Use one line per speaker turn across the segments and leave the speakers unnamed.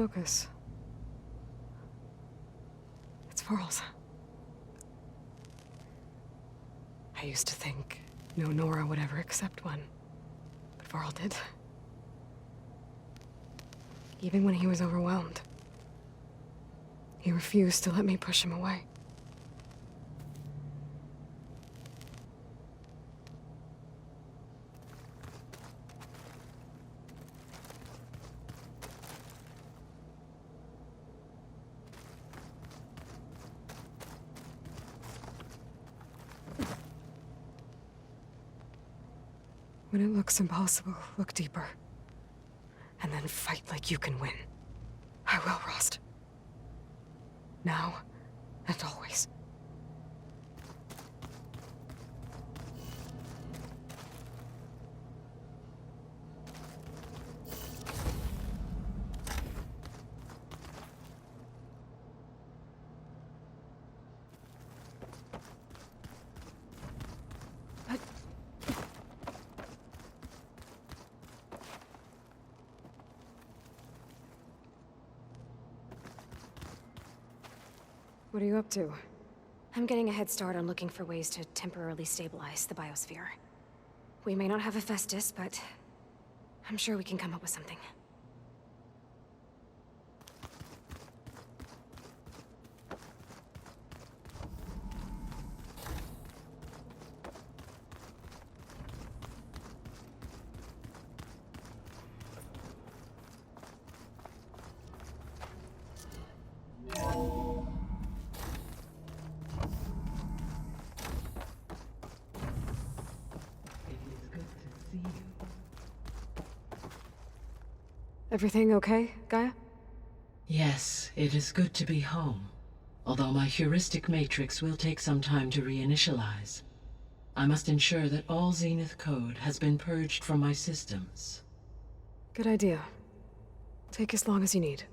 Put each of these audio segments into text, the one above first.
focus. It's Varl's. I used to think no Nora would ever accept one, but Varl did. Even when he was overwhelmed, he refused to let me push him away. When it looks impossible, look deeper. And then fight like you can win. I will, Rost. Now and always. What are you up to?
I'm getting a head start on looking for ways to temporarily stabilize the biosphere. We may not have Hephaestus, but I'm sure we can come up with something.
Everything okay, Gaia?
Yes, it is good to be home. Although my heuristic matrix will take some time to reinitialize. I must ensure that all Zenith code has been purged from my systems.
Good idea. Take as long as you need.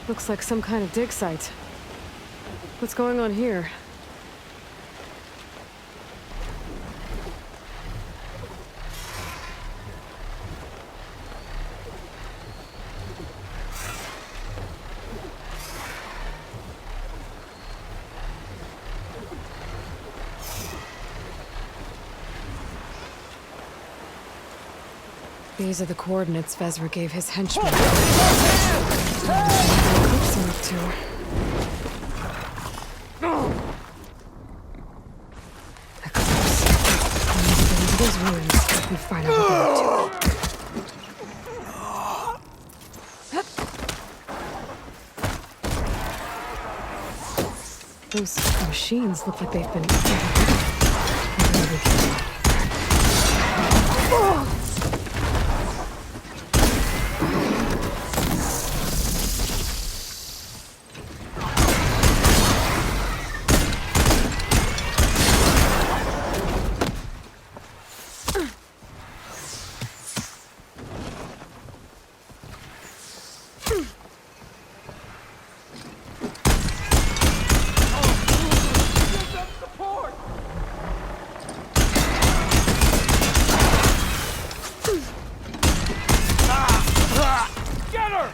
Looks like some kind of dig site. What's going on here? These are the coordinates Vezra gave his henchmen. What the Eclipse are up to. Eclipse. I need to get into those ruins and find out what they're up to. Those machines look like they've been...
Get her!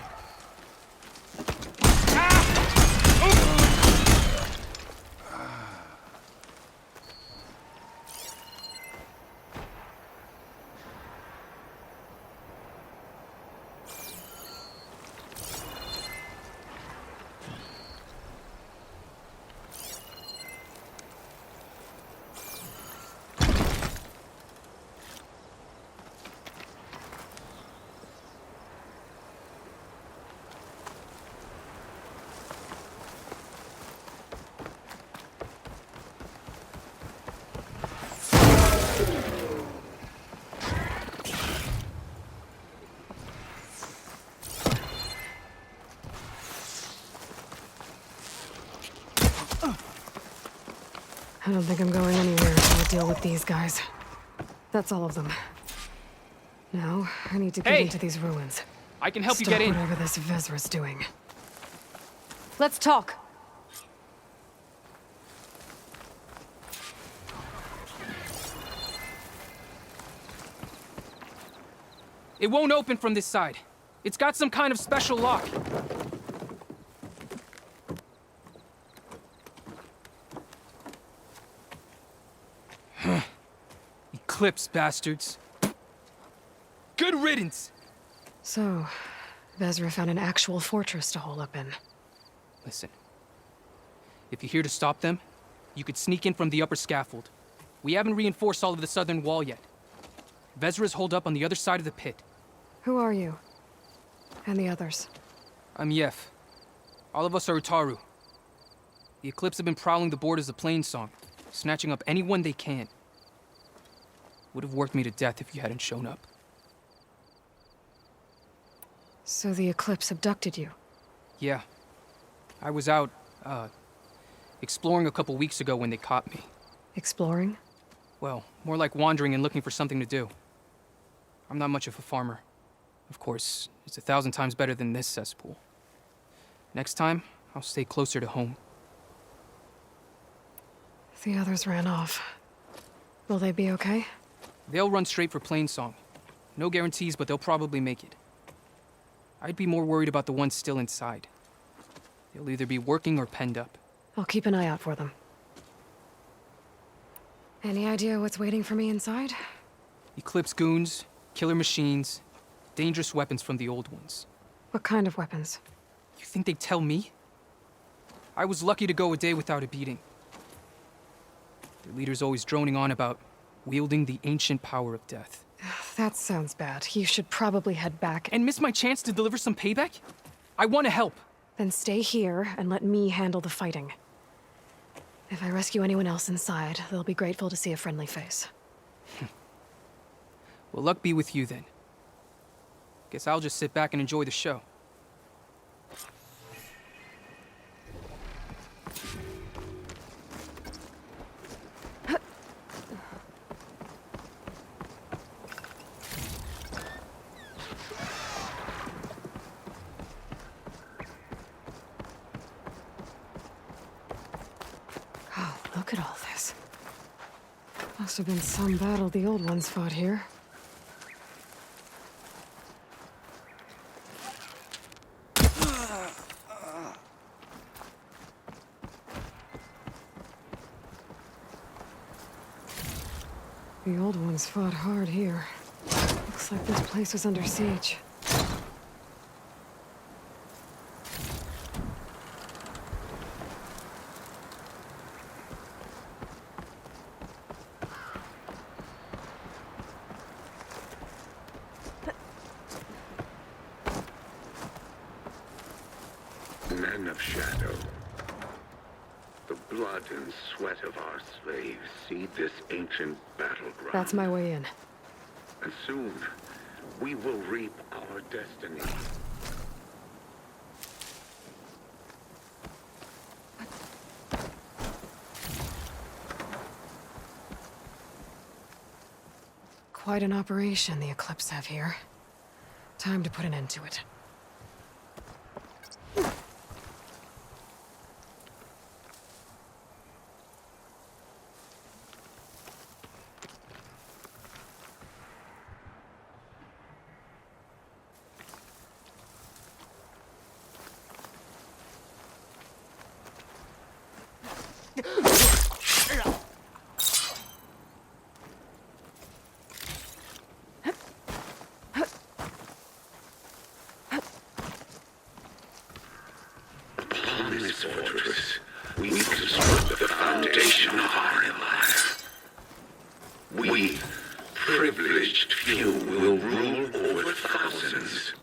I don't think I'm going anywhere until I deal with these guys. That's all of them. Now, I need to get
Hey!
into these ruins.
I can help you
Stop
get in.
whatever this Vezra's doing.
Let's talk.
It won't open from this side. It's got some kind of special lock. Eclipse, bastards. Good riddance!
So, Vezra found an actual fortress to hole up in.
Listen. If you're here to stop them, you could sneak in from the upper scaffold. We haven't reinforced all of the southern wall yet. Vezra's holed up on the other side of the pit.
Who are you? And the others?
I'm Yef. All of us are Utaru. The Eclipse have been prowling the borders of Plainsong, snatching up anyone they can. Would have worked me to death if you hadn't shown up.
So the Eclipse abducted you?
Yeah. I was out, exploring a couple weeks ago when they caught me.
Exploring?
Well, more like wandering and looking for something to do. I'm not much of a farmer. Of course, it's 1,000 times better than this cesspool. Next time, I'll stay closer to home.
The others ran off. Will they be okay?
They'll run straight for Plainsong. No guarantees, but they'll probably make it. I'd be more worried about the ones still inside. They'll either be working or penned up.
I'll keep an eye out for them. Any idea what's waiting for me inside?
Eclipse goons, killer machines, dangerous weapons from the old ones.
What kind of weapons?
You think they'd tell me? I was lucky to go a day without a beating. Their leader's always droning on about wielding the ancient power of death.
That sounds bad. You should probably head back
And miss my chance to deliver some payback? I want to help.
then stay here and let me handle the fighting. If I rescue anyone else inside, they'll be grateful to see a friendly face.
Well, luck be with you then. Guess I'll just sit back and enjoy the show.
Oh, look at all this. Must have been some battle the old ones fought here. The old ones fought hard here. Looks like this place was under siege.
Man of Shadow. The blood and sweat of our slaves seed this ancient battleground.
That's my way in.
And soon, we will reap our destiny.
Quite an operation the Eclipse have here. Time to put an end to it.
Upon this fortress, we construct the foundation of our empire. We, privileged few, will rule over thousands.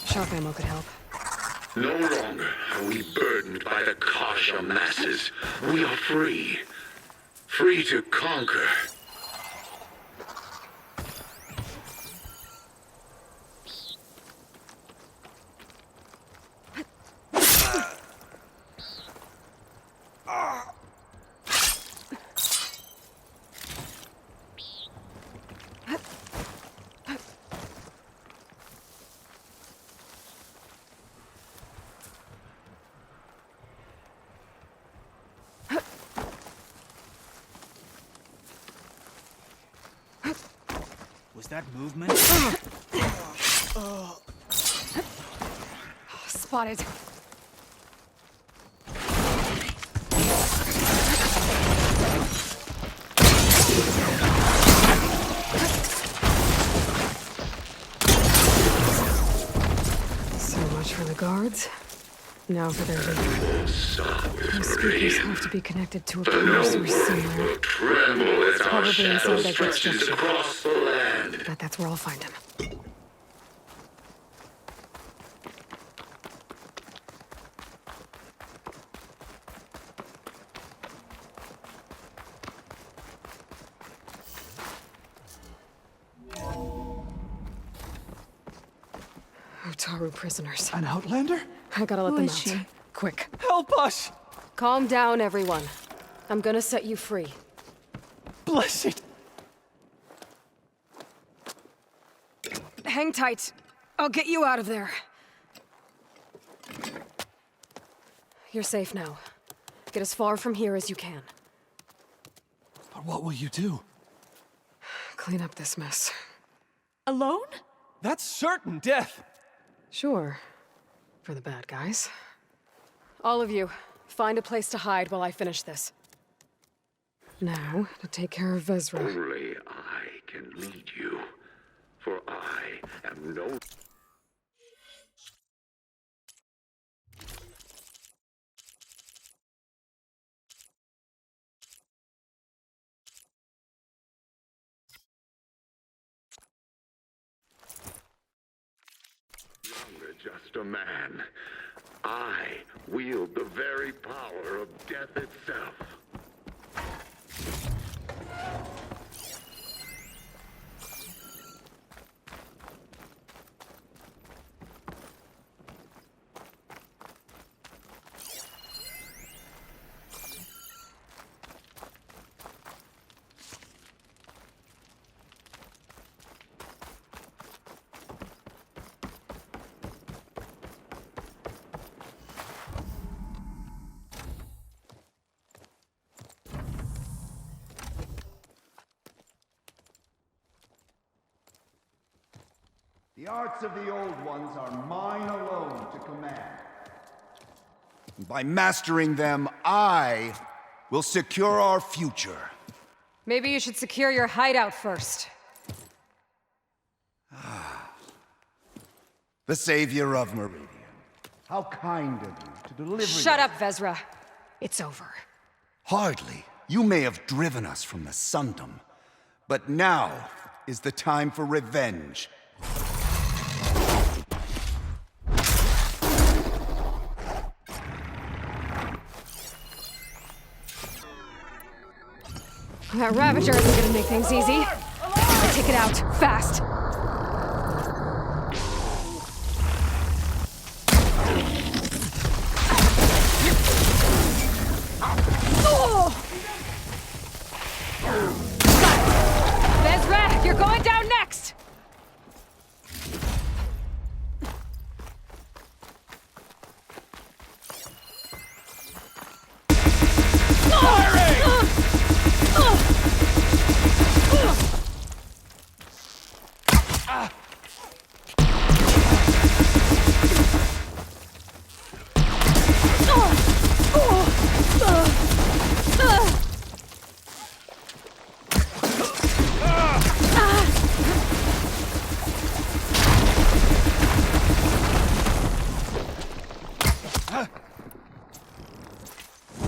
Sharp ammo could help. No longer are we burdened by the Kasha masses. We are free. Free to conquer.
Was that movement?
Spotted. So much for the guards. Now for their leader. Those speakers have to be connected to a power source somewhere.
Tremble as our
Probably inside
shadow
that great
stretches
structure.
across the land.
But that's where I'll find him. Utaru prisoners.
An outlander?
I gotta let
Who
them
is
out.
she?
Quick.
Help us!
Calm down, everyone. I'm gonna set you free.
Bless it!
Hang tight. I'll get you out of there. You're safe now. Get as far from here as you can.
But what will you do?
Clean up this mess.
Alone?
That's certain death!
Sure. For the bad guys. All of you, find a place to hide while I finish this. Now, to take care of Vezra.
Only I can lead you. For I am no... longer just a man. I wield the very power of death itself.
The arts of the Old Ones are mine alone to command. By mastering them, I will secure our future.
Maybe you should secure your hideout first.
The savior of Meridian. How kind of you to deliver.
Shut up, Vezra. It's over.
Hardly. You may have driven us from the Sundom, but now is the time for revenge.
That Ravager isn't gonna make things easy. I take it out, fast. Vezra, you're going down next!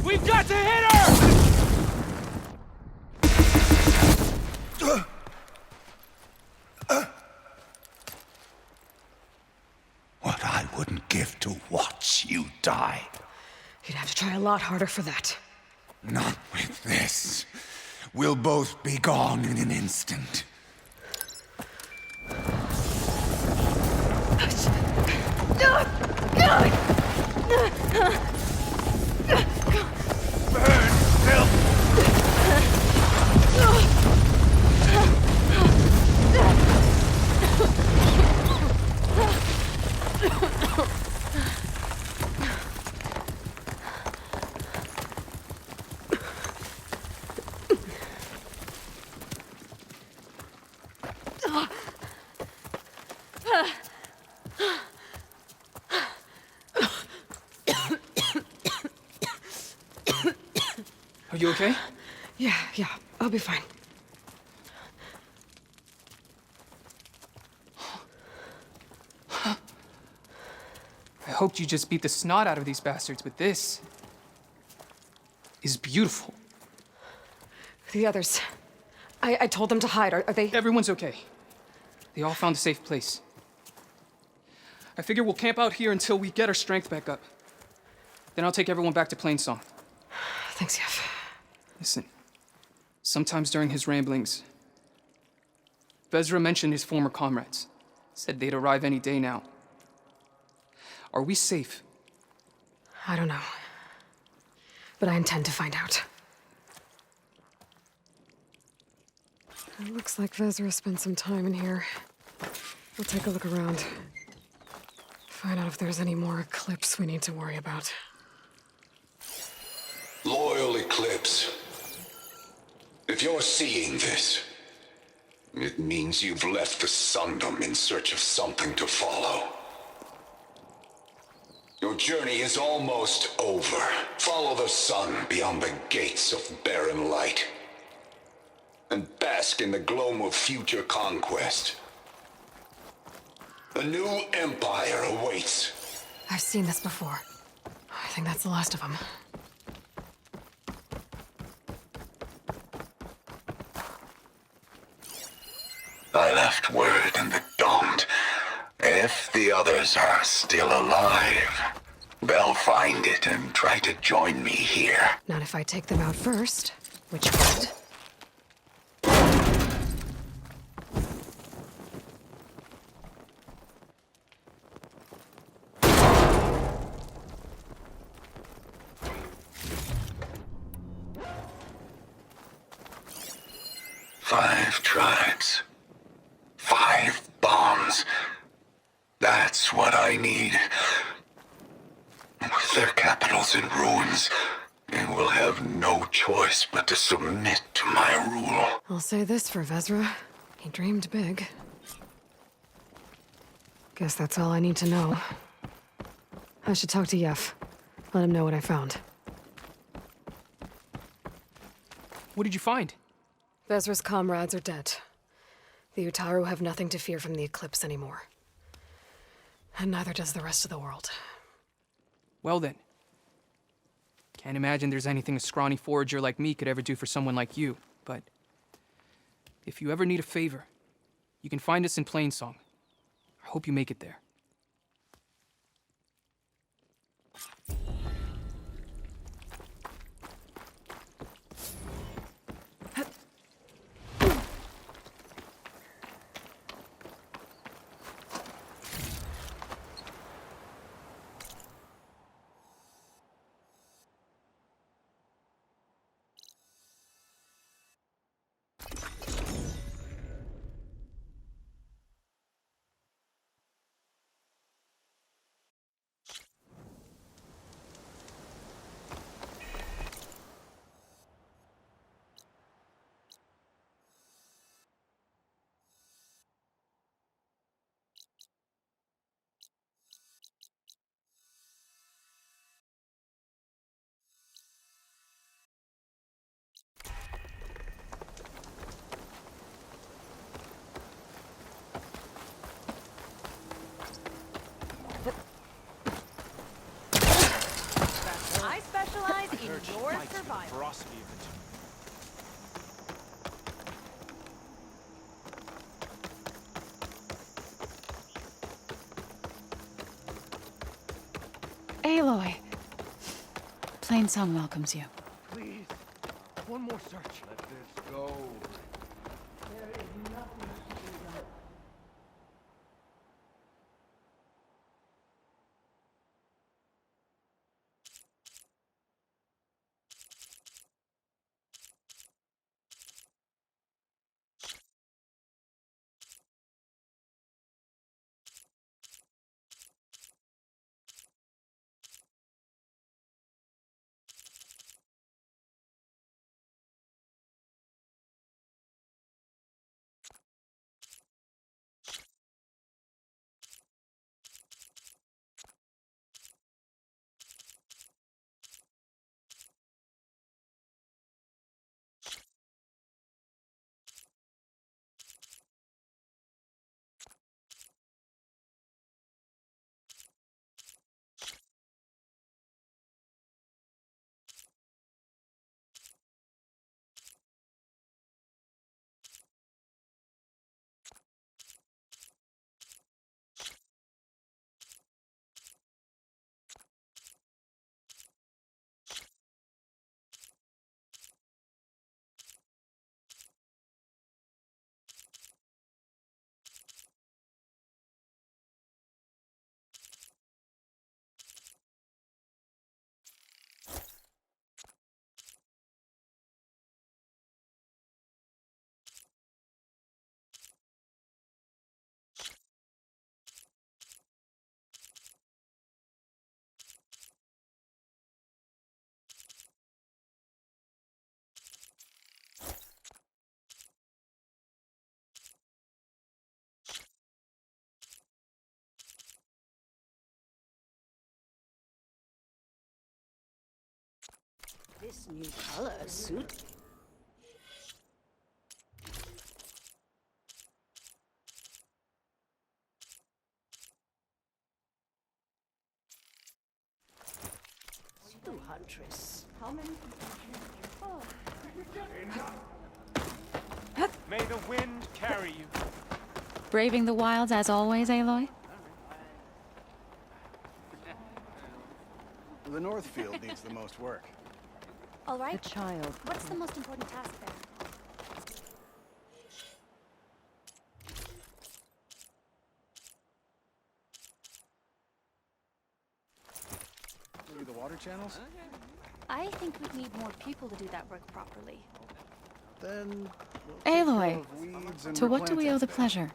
We've got to hit her!
What I wouldn't give to watch you die.
You'd have to try a lot harder for that.
Not with this. We'll both be gone in an instant. Burn, Phil!
Are you okay?
Yeah, I'll be fine.
I hoped you just beat the snot out of these bastards, but this is beautiful.
The others. I told them to hide. Are they?
Everyone's okay. They all found a safe place. I figure we'll camp out here until we get our strength back up. Then I'll take everyone back to Plainsong.
Thanks, Yev.
Listen, sometimes during his ramblings, Vezra mentioned his former comrades. Said they'd arrive any day now. Are we safe?
I don't know. But I intend to find out. It looks like Vezra spent some time in here. We'll take a look around. Find out if there's any more Eclipse we need to worry about.
Loyal Eclipse. If you're seeing this, it means you've left the Sundom in search of something to follow. Your journey is almost over. Follow the sun beyond the gates of barren light. And bask in the gloam of future conquest. A new empire awaits.
I've seen this before. I think that's the last of them.
I left word in the Domed. If the others are still alive, they'll find it and try to join me here.
Not if I take them out first, which could.
Five tribes. 5 bombs. That's what I need. With their capitals in ruins, they will have no choice but to submit to my rule.
I'll say this for Vezra. He dreamed big. Guess that's all I need to know. I should talk to Yef. Let him know what I found.
What did you find?
Vezra's comrades are dead. The Utaru have nothing to fear from the Eclipse anymore. And neither does the rest of the world.
Well then. Can't imagine there's anything a scrawny forager like me could ever do for someone like you, but... if you ever need a favor, you can find us in Plainsong. I hope you make it there.
I specialize in your survival.
Ferocity of the two.
Aloy! Plainsong welcomes you.
Please, one more search. Let this go.
This new color suit. Huntress. How many?
May the wind carry you.
Braving the wilds as always, Aloy?
The Northfield needs the most work.
All right.
The child.
What's the most important task there?
Maybe the water channels?
I think we'd need more people to do that work properly.
Then we'll take
Aloy,
care of weeds and
to what do we owe the
replant
pleasure?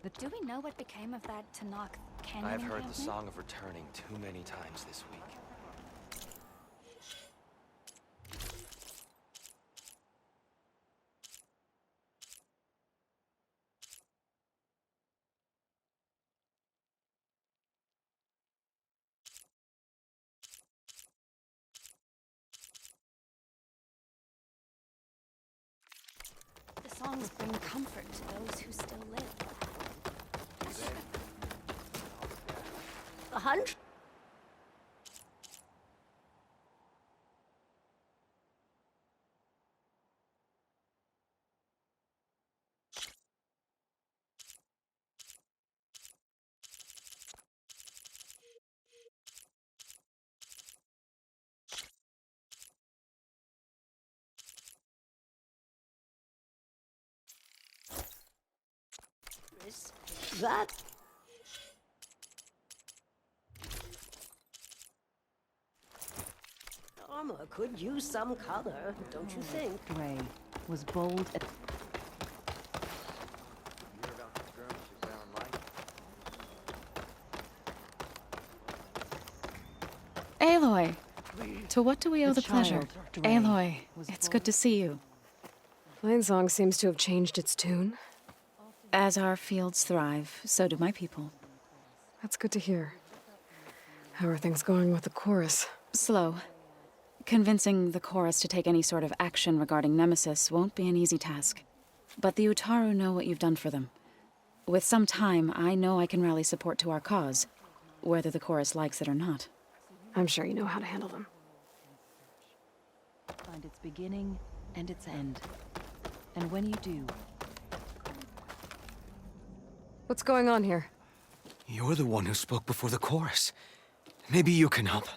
But do we know what became of that Tanakh canyon?
I've heard the song of returning too many times this week.
songs bring comfort to those who still live. A hunch? That armor could use some color, don't you think?
Gray was bold at
Aloy! To what do we owe the pleasure?
child, Dwayne,
Aloy,
was
it's good to see you.
Plainsong seems to have changed its tune.
As our fields thrive, so do my people.
That's good to hear. How are things going with the chorus?
Slow. Convincing the chorus to take any sort of action regarding Nemesis won't be an easy task. But the Utaru know what you've done for them. With some time, I know I can rally support to our cause, whether the chorus likes it or not.
I'm sure you know how to handle them.
find its beginning and its end. And when you do,
What's going on here?
You're the one who spoke before the chorus. Maybe you can help.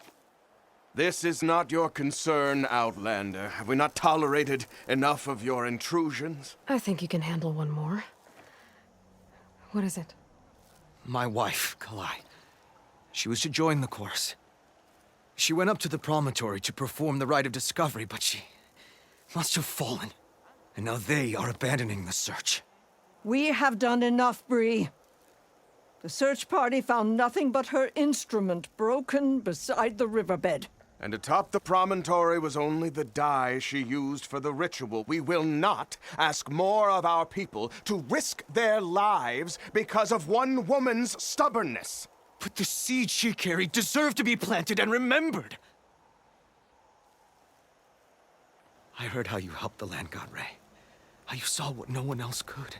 This is not your concern, Outlander. Have we not tolerated enough of your intrusions?
I think you can handle one more. What is it?
My wife, Kalai. She was to join the chorus. She went up to the promontory to perform the rite of discovery, but she must have fallen. And now they are abandoning the search.
We have done enough, Bree. The search party found nothing but her instrument broken beside the riverbed.
And atop the promontory was only the dye she used for the ritual. We will not ask more of our people to risk their lives because of one woman's stubbornness.
But the seed she carried deserved to be planted and remembered. I heard how you helped the land god Ray. How you saw what no one else could.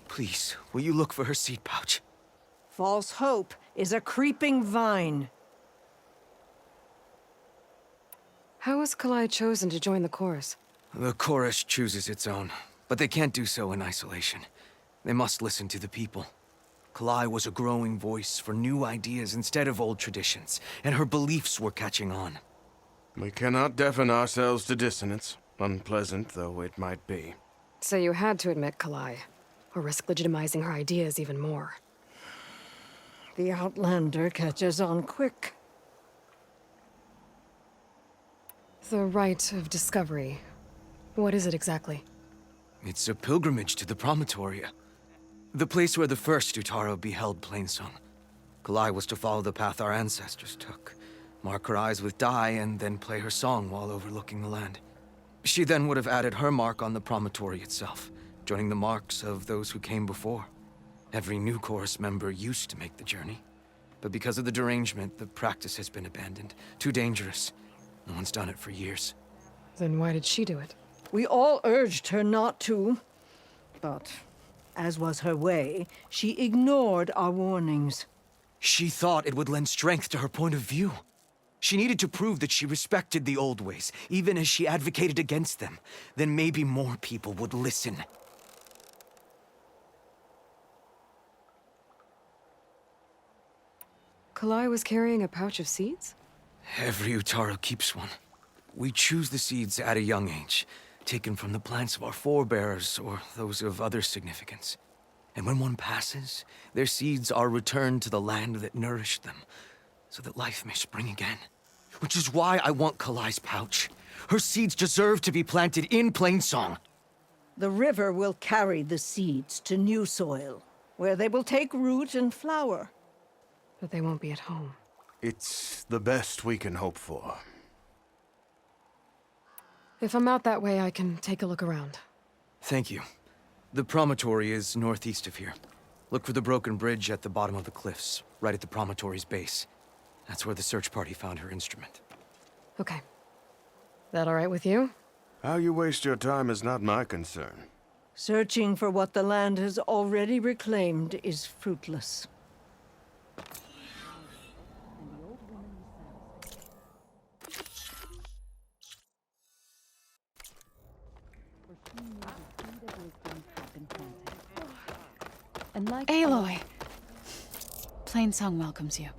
Please, will you look for her seed pouch?
False hope is a creeping vine.
How was Kalai chosen to join the chorus?
The chorus chooses its own, but they can't do so in isolation. They must listen to the people. Kalai was a growing voice for new ideas instead of old traditions, and her beliefs were catching on.
We cannot deafen ourselves to dissonance, unpleasant though it might be.
So you had to admit Kalai, or risk legitimizing her ideas even more.
The Outlander catches on quick.
The rite of discovery. What is it exactly?
It's a pilgrimage to the promontory. The place where the first Utaru beheld Plainsong. Kalai was to follow the path our ancestors took. Mark her eyes with dye and then play her song while overlooking the land. She then would have added her mark on the promontory itself, joining the marks of those who came before. Every new chorus member used to make the journey. But because of the derangement, the practice has been abandoned. Too dangerous. No one's done it for years.
Then why did she do it?
We all urged her not to, but as was her way, she ignored our warnings.
She thought it would lend strength to her point of view. She needed to prove that she respected the old ways, even as she advocated against them. Then maybe more people would listen.
Kalai was carrying a pouch of seeds?
Every Utaru keeps one. We choose the seeds at a young age, taken from the plants of our forebears or those of other significance. And when one passes, their seeds are returned to the land that nourished them, so that life may spring again. Which is why I want Kalai's pouch. Her seeds deserve to be planted in Plainsong.
The river will carry the seeds to new soil, where they will take root and flower.
But they won't be at home.
It's the best we can hope for.
If I'm out that way, I can take a look around.
Thank you. The promontory is northeast of here. Look for the broken bridge at the bottom of the cliffs, right at the promontory's base. That's where the search party found her instrument.
Okay. That all right with you?
How you waste your time is not my concern.
Searching for what the land has already reclaimed is fruitless.
Aloy! Plainsong welcomes you.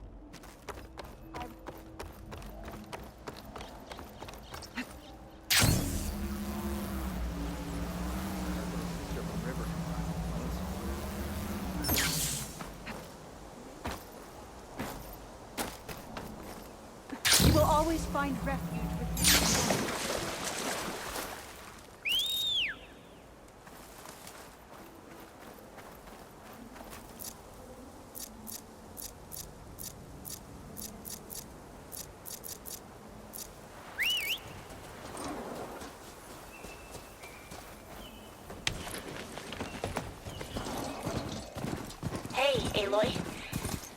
You will always find refuge with
Hey, Aloy.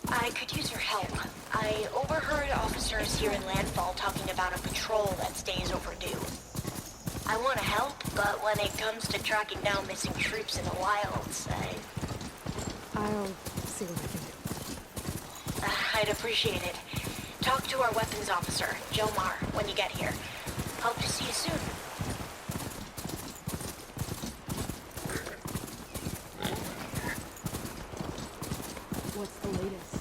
I could use your help. I overheard officers here in Landfall talking about a patrol that's days overdue. I want to help, but when it comes to tracking down missing troops in the wilds,
I'll see what I can do.
I'd appreciate it. Talk to our weapons officer, Jomar, when you get here. Hope to see you soon.
What's the latest?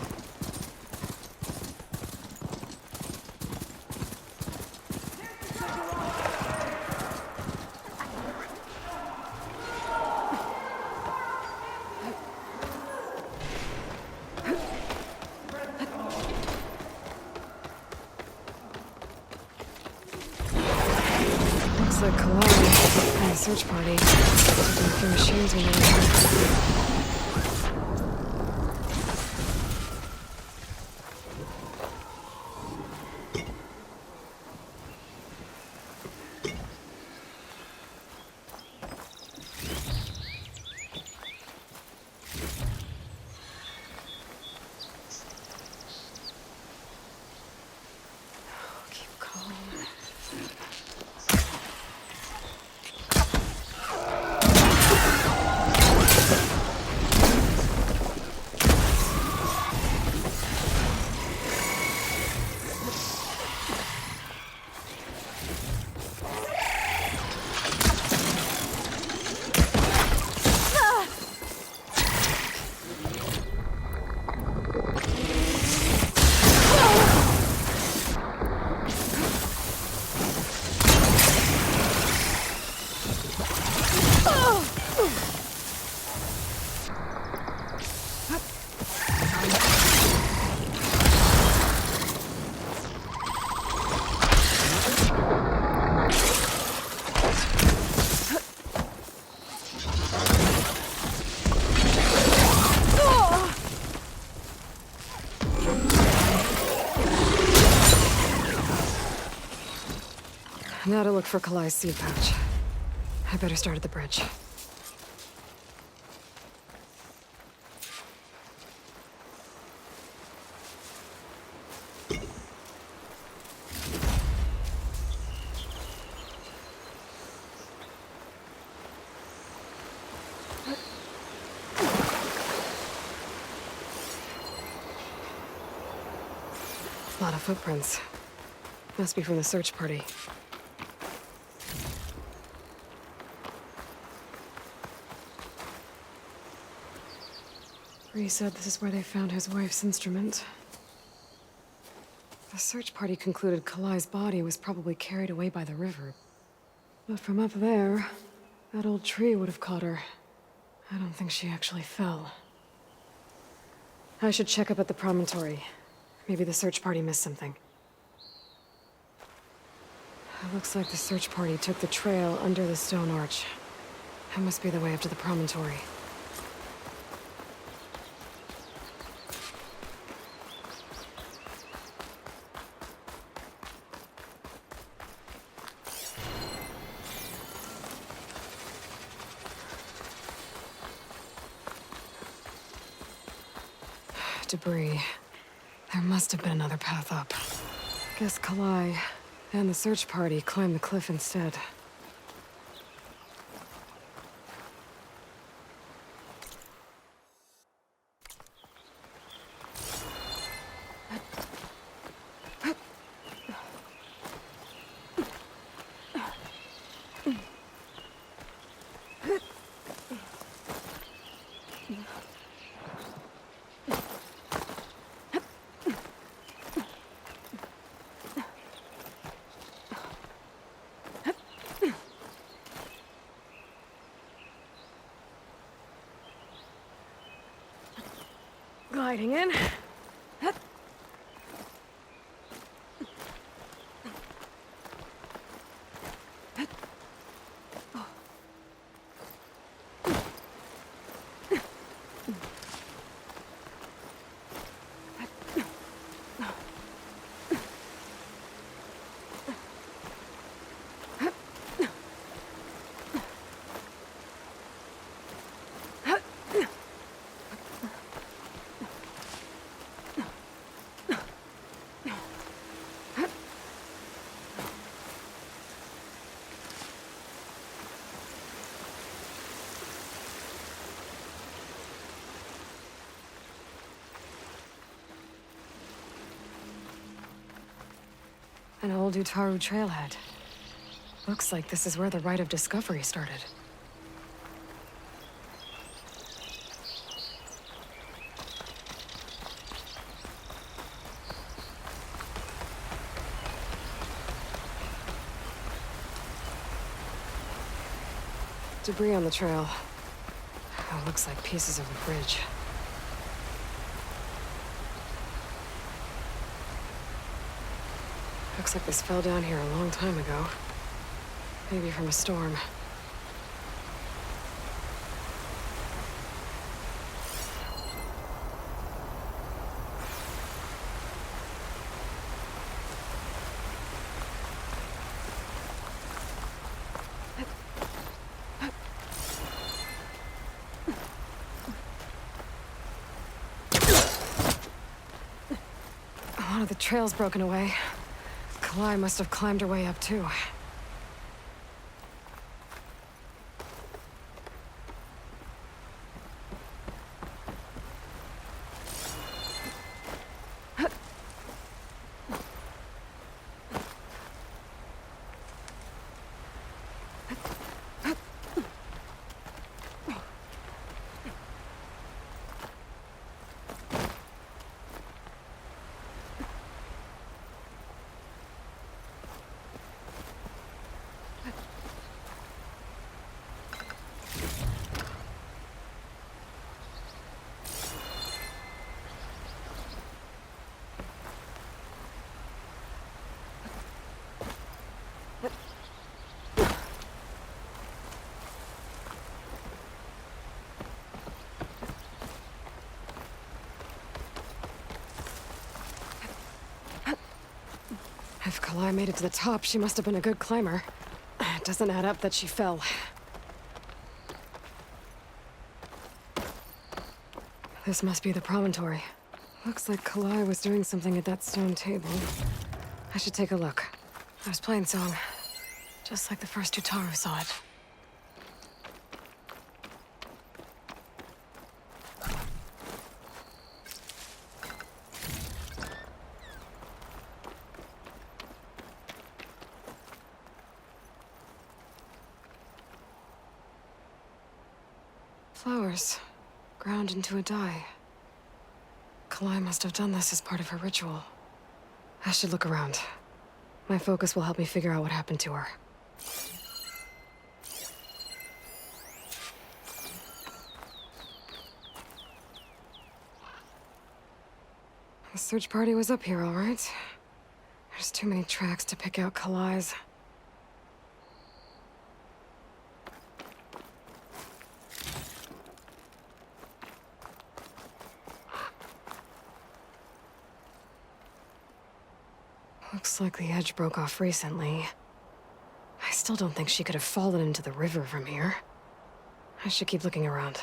Looks like Kalai and the search party taking a few machines when they were here. Keep calm. Now to look for Kalai's seed pouch. I better start at the bridge. A lot of footprints. Must be from the search party. Bree said this is where they found his wife's instrument. The search party concluded Kalai's body was probably carried away by the river. But from up there, that old tree would have caught her. I don't think she actually fell. I should check up at the promontory. Maybe the search party missed something. It looks like the search party took the trail under the stone arch. That must be the way up to the promontory. Debris. There must have been another path up. Guess Kalai and the search party climbed the cliff instead. Gliding in. An old Utaru trailhead. Looks like this is where the Rite of Discovery started. Debris on the trail. Oh, looks like pieces of a bridge. Looks like this fell down here a long time ago. Maybe from a storm. One of the trail's broken away. Kalai must have climbed her way up, too. If Kalai made it to the top, she must have been a good climber. It doesn't add up that she fell. This must be the promontory. Looks like Kalai was doing something at that stone table. I should take a look. I was playing song, just like the first Utaru saw it. Flowers, ground into a dye. Kalai must have done this as part of her ritual. I should look around. My focus will help me figure out what happened to her. The search party was up here, all right. There's too many tracks to pick out Kalai's. Looks like the edge broke off recently. I still don't think she could have fallen into the river from here. I should keep looking around.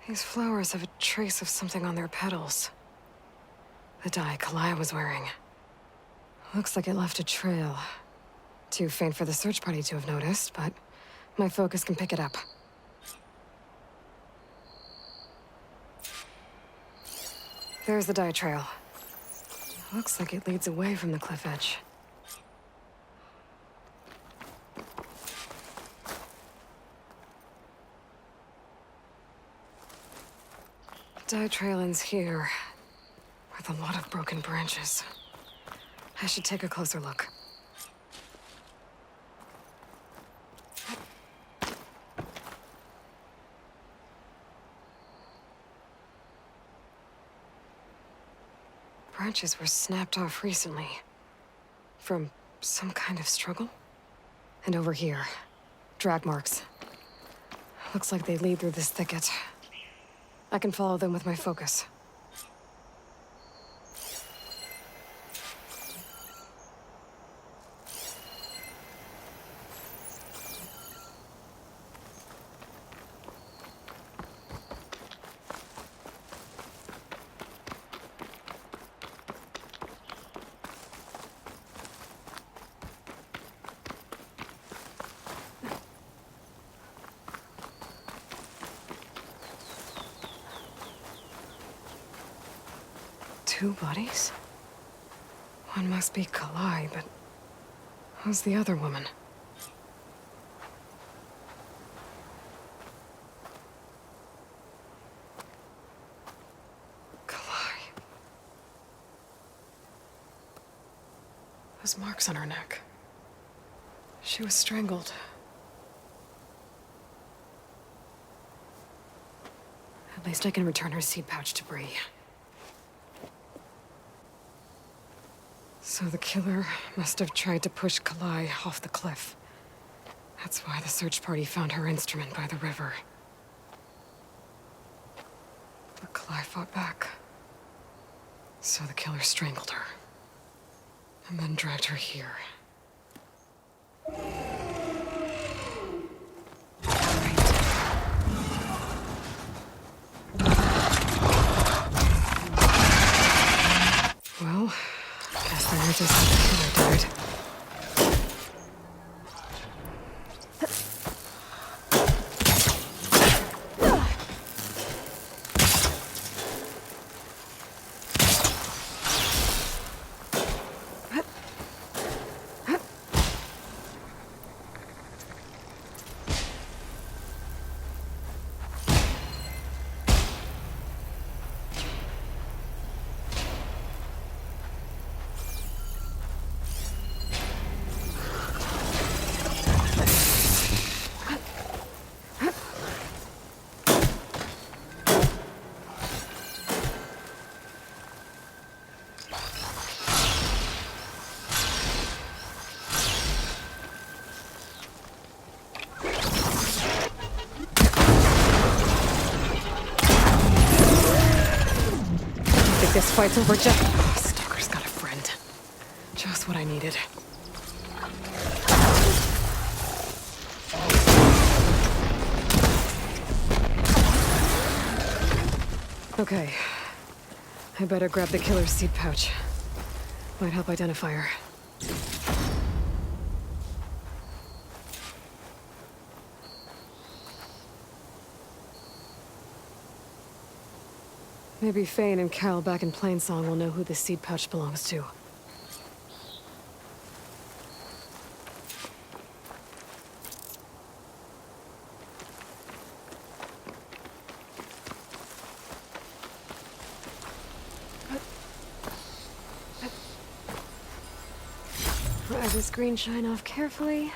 These flowers have a trace of something on their petals. The dye Kalai was wearing. Looks like it left a trail. Too faint for the search party to have noticed, but my focus can pick it up. There's the dye trail. Looks like it leads away from the cliff edge. Dye trail ends here, with a lot of broken branches. I should take a closer look. Branches were snapped off recently. From some kind of struggle? And over here, drag marks. Looks like they lead through this thicket. I can follow them with my focus. Two bodies? One must be Kalai, but who's the other woman? Kalai. Those marks on her neck. She was strangled. At least I can return her seed pouch to Bree. So the killer must have tried to push Kalai off the cliff. That's why the search party found her instrument by the river. But Kalai fought back. So the killer strangled her. And then dragged her here. Well, guess there was just how the killer died. This fight's over just... Oh, Stalker's got a friend. Just what I needed. Okay. I better grab the killer's seed pouch. Might help identify her. Maybe Fane and Cal back in Plainsong will know who this seed pouch belongs to. Pry this green shine off carefully.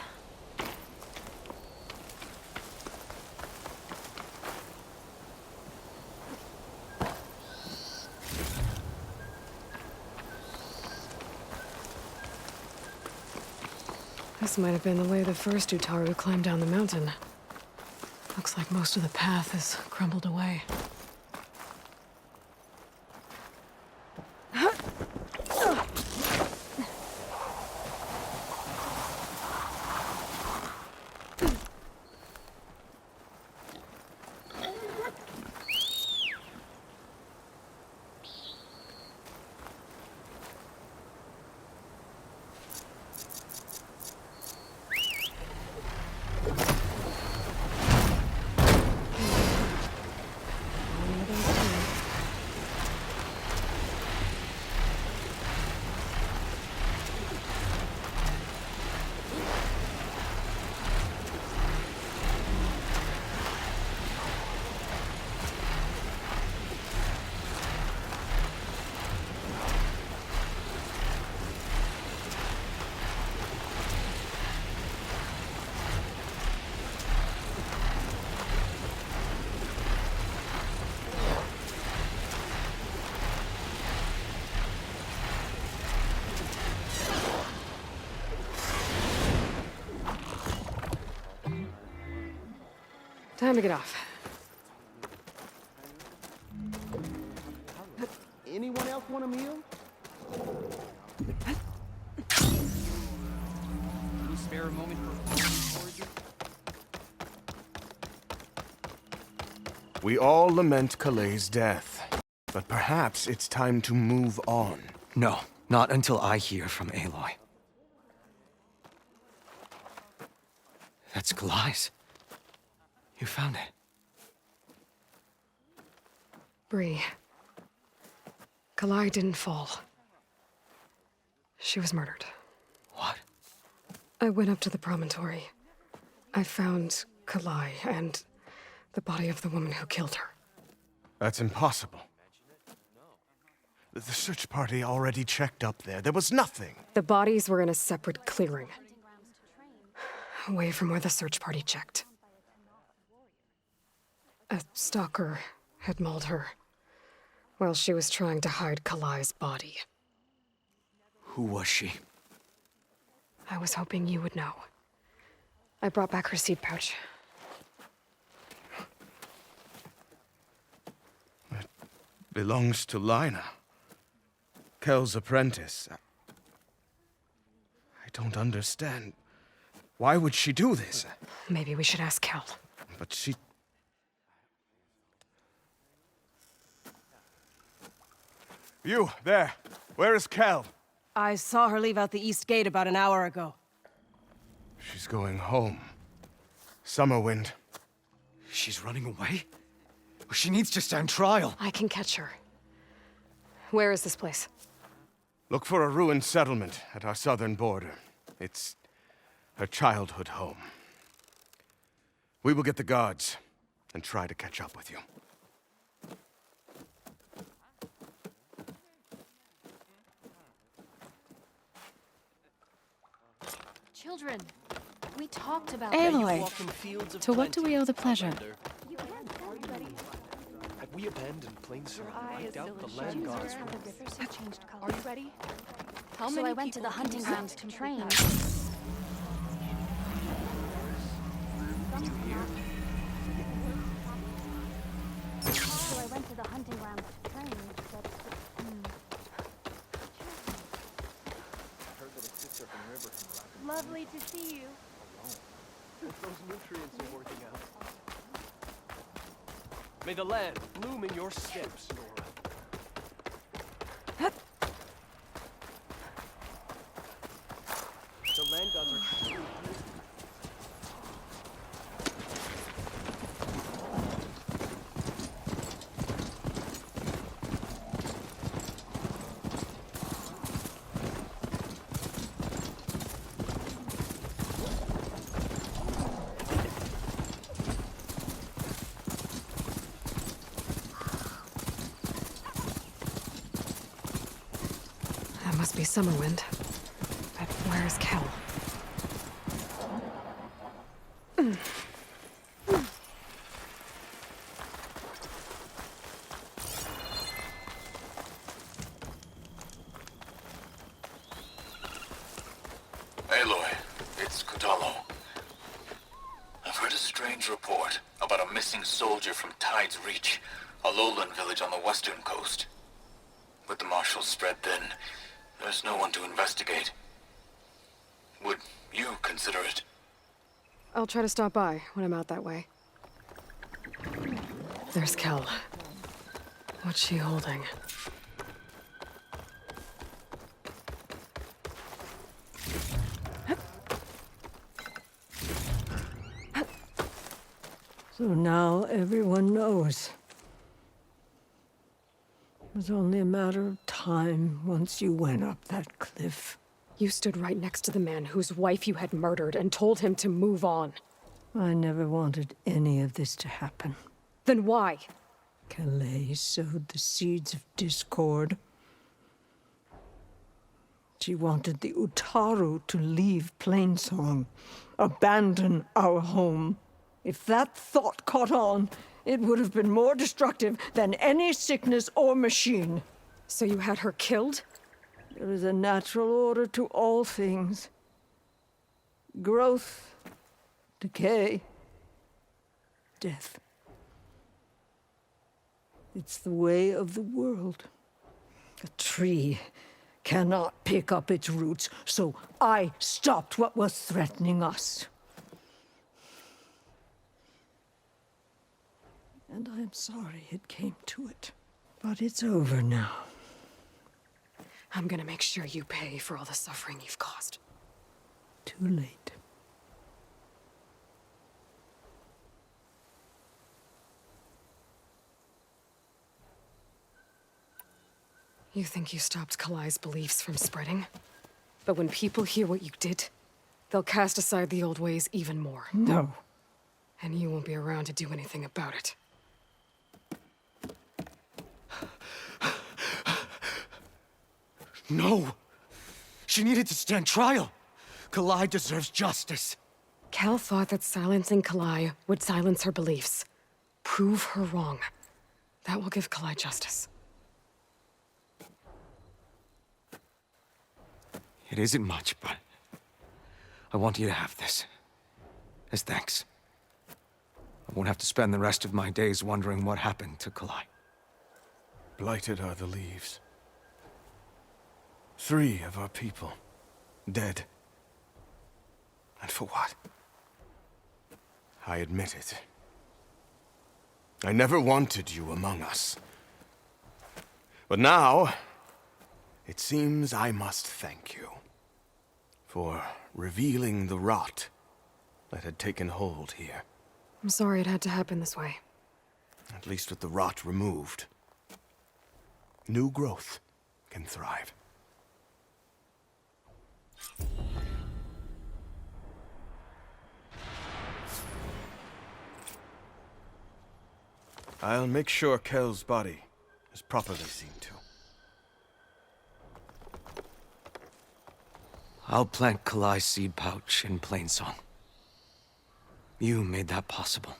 This might have been the way the first Utaru climbed down the mountain. Looks like most of the path has crumbled away. Time to get off.
Anyone else want a meal?
Can you spare a moment for forager?
We all lament Kaleigh's death, but perhaps it's time to move on.
No, not until I hear from Aloy. That's Kalai's. You found it.
Bree. Kalaii didn't fall. She was murdered.
What?
I went up to the promontory. I found Kalaii and the body of the woman who killed her.
That's impossible. The search party already checked up there. There was nothing.
The bodies were in a separate clearing, away from where the search party checked. A stalker had mauled her while she was trying to hide Kalai's body.
Who was she?
I was hoping you would know. I brought back her seed pouch.
It belongs to Lina. Kel's apprentice. I don't understand. Why would she do this?
Maybe we should ask Kel.
But she... You, there. Where is Kel?
I saw her leave out the east gate about an hour ago.
She's going home. Summerwind.
She's running away? She needs to stand trial.
I can catch her. Where is this place?
Look for a ruined settlement at our southern border. It's her childhood home. We will get the guards and try to catch up with you.
Children, we talked about
Aloy, to what do we owe the pleasure?
Have we abandoned Plainsong? I doubt the land gods will.
The rivers have changed color.
Are you ready? How
So
many
I went to the
people
hunting
use
grounds
it
to train. So I went to the hunting grounds to train, but...
Heard that a sister from River
Lovely to see you.
Those nutrients are working out. May the land bloom in your steps, Nora. The land gods are truly beautiful.
That must be Summerwind. But where is Kel?
Aloy, it's Kotallo. I've heard a strange report about a missing soldier from Tide's Reach, a lowland village on the western coast. With the marshals spread thin, there's no one to investigate. Would you consider it?
I'll try to stop by when I'm out that way. There's Kel. What's she holding?
So now everyone knows. It was only a matter of time once you went up that cliff.
You stood right next to the man whose wife you had murdered and told him to move on.
I never wanted any of this to happen.
Then why?
Kalaii sowed the seeds of discord. She wanted the Utaru to leave Plainsong, abandon our home. If that thought caught on, it would have been more destructive than any sickness or machine.
So you had her killed?
There is a natural order to all things. Growth, decay. death. It's the way of the world. A tree cannot pick up its roots, so I stopped what was threatening us. And I'm sorry it came to it. But it's over now.
I'm gonna make sure you pay for all the suffering you've caused.
Too late.
You think you stopped Kalai's beliefs from spreading? But when people hear what you did, they'll cast aside the old ways even more.
No.
And you won't be around to do anything about it.
No! She needed to stand trial! Kalai deserves justice.
Cal thought that silencing Kalai would silence her beliefs. Prove her wrong. That will give Kalai justice.
It isn't much, but I want you to have this. As thanks. I won't have to spend the rest of my days wondering what happened to Kalai.
Blighted are the leaves. 3 of our people, dead. And for what? I admit it. I never wanted you among us. But now, it seems I must thank you for revealing the rot that had taken hold here.
I'm sorry it had to happen this way.
At least with the rot removed, new growth can thrive. I'll make sure Kel's body is properly seen to.
I'll plant Kalai's seed pouch in Plainsong. You made that possible.